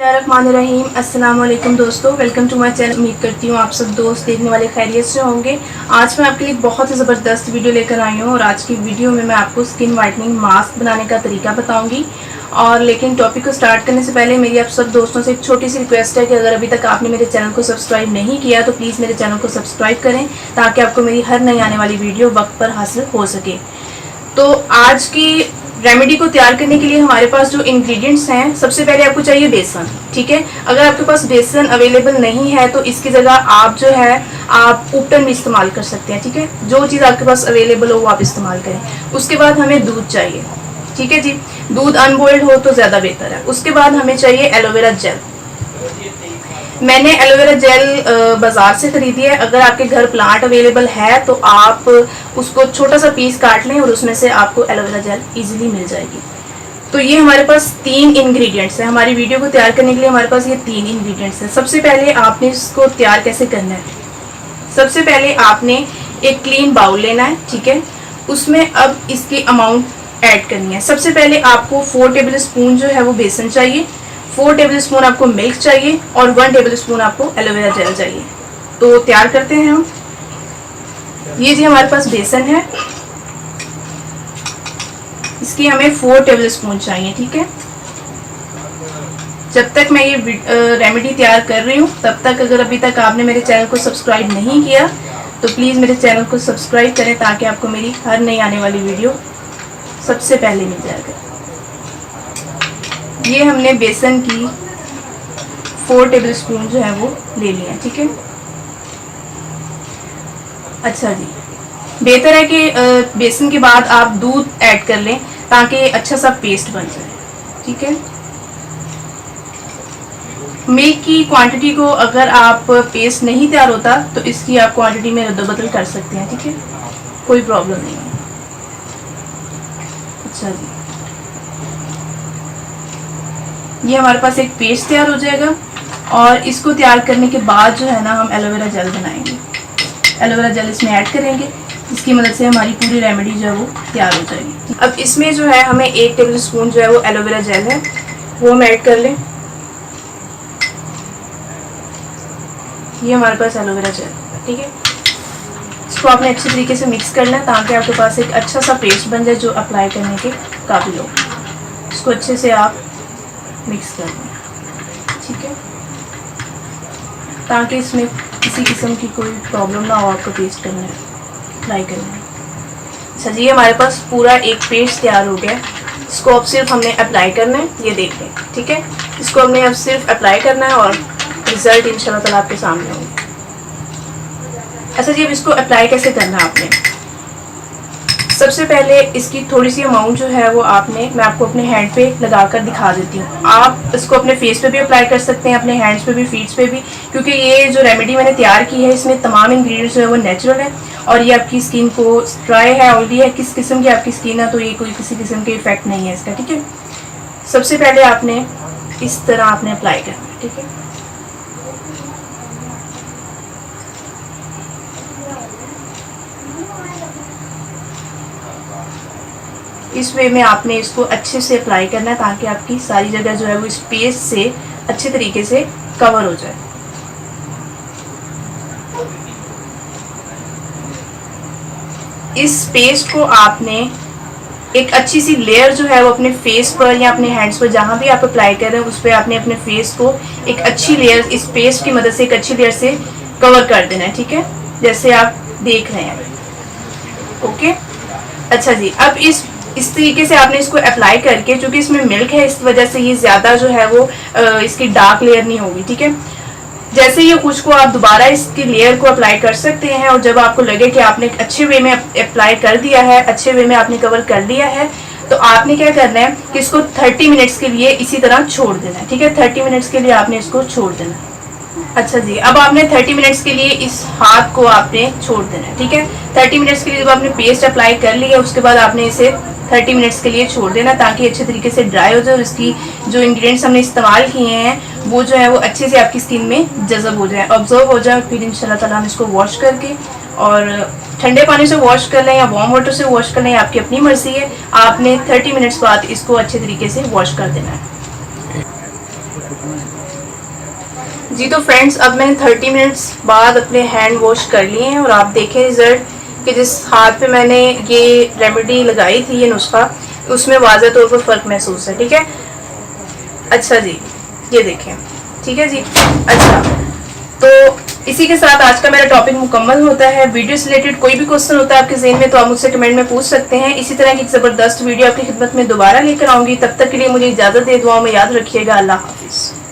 रहीम अस्सलाम वालेकुम दोस्तों, वेलकम टू माय चैनल। उम्मीद करती हूँ आप सब दोस्त देखने वाले खैरियत से होंगे। आज मैं आपके लिए बहुत ही ज़बरदस्त वीडियो लेकर आई हूँ और आज की वीडियो में मैं आपको स्किन वाइटनिंग मास्क बनाने का तरीका बताऊंगी। और लेकिन टॉपिक को स्टार्ट करने से पहले मेरी आप सब दोस्तों से एक छोटी सी रिक्वेस्ट है कि अगर अभी तक आपने मेरे चैनल को सब्सक्राइब नहीं किया तो प्लीज़ मेरे चैनल को सब्सक्राइब करें ताकि आपको मेरी हर नई आने वाली वीडियो वक्त पर हासिल हो सके। तो आज की रेमेडी को तैयार करने के लिए हमारे पास जो इंग्रेडिएंट्स हैं, सबसे पहले आपको चाहिए बेसन। ठीक है, अगर आपके पास बेसन अवेलेबल नहीं है तो इसकी जगह आप जो है आप उपटन भी इस्तेमाल कर सकते हैं। ठीक है, जो चीज़ आपके पास अवेलेबल हो वो आप इस्तेमाल करें। उसके बाद हमें दूध चाहिए। ठीक है जी, दूध अनबॉइल्ड हो तो ज़्यादा बेहतर है। उसके बाद हमें चाहिए एलोवेरा जेल। मैंने एलोवेरा जेल बाज़ार से ख़रीदी है। अगर आपके घर प्लांट अवेलेबल है तो आप उसको छोटा सा पीस काट लें और उसमें से आपको एलोवेरा जेल इजीली मिल जाएगी। तो ये हमारे पास 3 इंग्रेडिएंट्स हैं। हमारी वीडियो को तैयार करने के लिए हमारे पास ये 3 इंग्रेडिएंट्स हैं। सबसे पहले आपने इसको तैयार कैसे करना है, सबसे पहले आपने एक क्लीन बाउल लेना है। ठीक है, उसमें अब इसकी अमाउंट ऐड करनी है। सबसे पहले आपको 4 टेबल स्पून जो है वो बेसन चाहिए, 4 टेबल स्पून आपको मिल्क चाहिए और 1 टेबल स्पून आपको एलोवेरा जेल चाहिए। तो तैयार करते हैं हम। ये जी हमारे पास बेसन है, इसकी हमें 4 टेबल स्पून चाहिए। ठीक है, जब तक मैं ये रेमेडी तैयार कर रही हूँ तब तक अगर अभी तक आपने मेरे चैनल को सब्सक्राइब नहीं किया तो प्लीज़ मेरे चैनल को सब्सक्राइब करें ताकि आपको मेरी हर नई आने वाली वीडियो सबसे पहले मिल जाएगा। ये हमने बेसन की 4 टेबल स्पून जो है वो ले लिया। ठीक है, अच्छा जी, बेहतर है कि बेसन के बाद आप दूध ऐड कर लें ताकि अच्छा सा पेस्ट बन जाए। ठीक है, मिल्क की क्वांटिटी को अगर आप पेस्ट नहीं तैयार होता तो इसकी आप क्वांटिटी में रद्द-बदल कर सकते हैं। ठीक है, कोई प्रॉब्लम नहीं है। अच्छा जी, ये हमारे पास एक पेस्ट तैयार हो जाएगा और इसको तैयार करने के बाद जो है ना हम एलोवेरा जेल बनाएंगे। एलोवेरा जेल इसमें ऐड करेंगे, इसकी मदद से हमारी पूरी रेमेडी जो है वो तैयार हो जाएगी। अब इसमें जो है हमें 1 टेबल स्पून जो है वो एलोवेरा जेल है वो हम ऐड कर लें। ये हमारे पास एलोवेरा जेल। ठीक है, इसको आपने अच्छे तरीके से मिक्स करना है ताकि आपके पास एक अच्छा सा पेस्ट बन जाए जो अप्लाई करने के काबिल हो। इसको अच्छे से आप मिक्स कर दें। ठीक है, ताकि इसमें किसी किस्म की कोई प्रॉब्लम ना हो आपको पेस्ट करने में, अप्लाई करने में। अच्छा जी, हमारे पास पूरा एक पेस्ट तैयार हो गया। इसको अब सिर्फ हमने अप्लाई करना है, ये देख लें। ठीक है, इसको हमने अब सिर्फ अप्लाई करना है और रिजल्ट इंशाल्लाह ताला आपके सामने होंगे। अच्छा जी, अब इसको अप्लाई कैसे करना है आपने, सबसे पहले इसकी थोड़ी सी अमाउंट जो है वो आपने, मैं आपको अपने हैंड पे लगाकर दिखा देती हूँ। आप इसको अपने फेस पे भी अप्लाई कर सकते हैं, अपने हैंड्स पे भी, फीट्स पे भी, क्योंकि ये जो रेमेडी मैंने तैयार की है इसमें तमाम इंग्रेडिएंट्स जो है वो नेचुरल है और ये आपकी स्किन को ड्राई है, ऑयली है, किस किस्म की आपकी स्किन है तो ये कोई किसी किस्म के इफेक्ट नहीं है इसका। ठीक है, सबसे पहले आपने इस तरह आपने अप्लाई करना है। ठीक है, इस वे में आपने इसको अच्छे से अप्लाई करना है ताकि आपकी सारी जगह जो है वो इस पेस्ट से अच्छे तरीके से कवर हो जाए। इस पेस्ट को आपने एक अच्छी सी लेयर जो है वो अपने फेस पर या अपने हैंड्स पर जहाँ भी आप अप्लाई कर रहे हैं उस पर आपने अपने फेस को एक अच्छी लेयर इस पेस्ट की मदद से एक अच्छी लेयर से कवर कर देना है। ठीक है, जैसे आप देख रहे हैं। ओके, अच्छा जी, अब इस तरीके से आपने इसको अप्लाई करके, चूंकि इसमें मिल्क है इस वजह से ये ज़्यादा जो है वो इसकी डार्क लेयर नहीं होगी। ठीक है, जैसे ये खुश्क को आप दोबारा इसकी लेयर को अप्लाई कर सकते हैं और जब आपको लगे कि आपने अच्छे वे में अप्लाई कर दिया है, अच्छे वे में आपने कवर कर लिया है, तो आपने क्या करना है कि इसको 30 मिनट्स के लिए इसी तरह छोड़ देना है। ठीक है, 30 मिनट्स के लिए आपने इसको छोड़ देना है। अच्छा जी, अब आपने 30 मिनट्स के लिए इस हाथ को आपने छोड़ देना है। ठीक है, 30 मिनट्स के लिए जब आपने पेस्ट अप्लाई कर लिया उसके बाद आपने इसे 30 मिनट्स के लिए छोड़ देना ताकि अच्छे तरीके से ड्राई हो जाए और इसकी जो इंग्रेडिएंट्स हमने इस्तेमाल किए हैं वो जो है वो अच्छे से आपकी स्किन में जज़ब हो जाए, ऑब्जर्व हो जाए। फिर इंशाल्लाह ताला हम इसको वॉश करके और ठंडे पानी से वॉश कर लें या वार्म वाटर से वॉश कर लें, आपकी अपनी मर्जी है। आपने 30 मिनट्स बाद इसको अच्छे तरीके से वॉश कर देना है। जी तो फ्रेंड्स, अब मैंने 30 मिनट्स बाद अपने हैंड वॉश कर लिए हैं और आप देखें रिजल्ट कि जिस हाथ पे मैंने ये रेमेडी लगाई थी, ये नुस्खा, उसमें वाज़ह तौर पर फ़र्क महसूस है। ठीक है, अच्छा जी, ये देखें। ठीक है जी, अच्छा तो इसी के साथ आज का मेरा टॉपिक मुकम्मल होता है। वीडियो से रिलेटेड कोई भी क्वेश्चन होता है आपके ज़हन में तो आप मुझसे कमेंट में पूछ सकते हैं। इसी तरह की एक ज़बरदस्त वीडियो आपकी खिदमत में दोबारा लेकर आऊँगी। तब तक के लिए मुझे इजाज़त दे, दुआओं में याद रखिएगा। अल्लाह हाफिज़।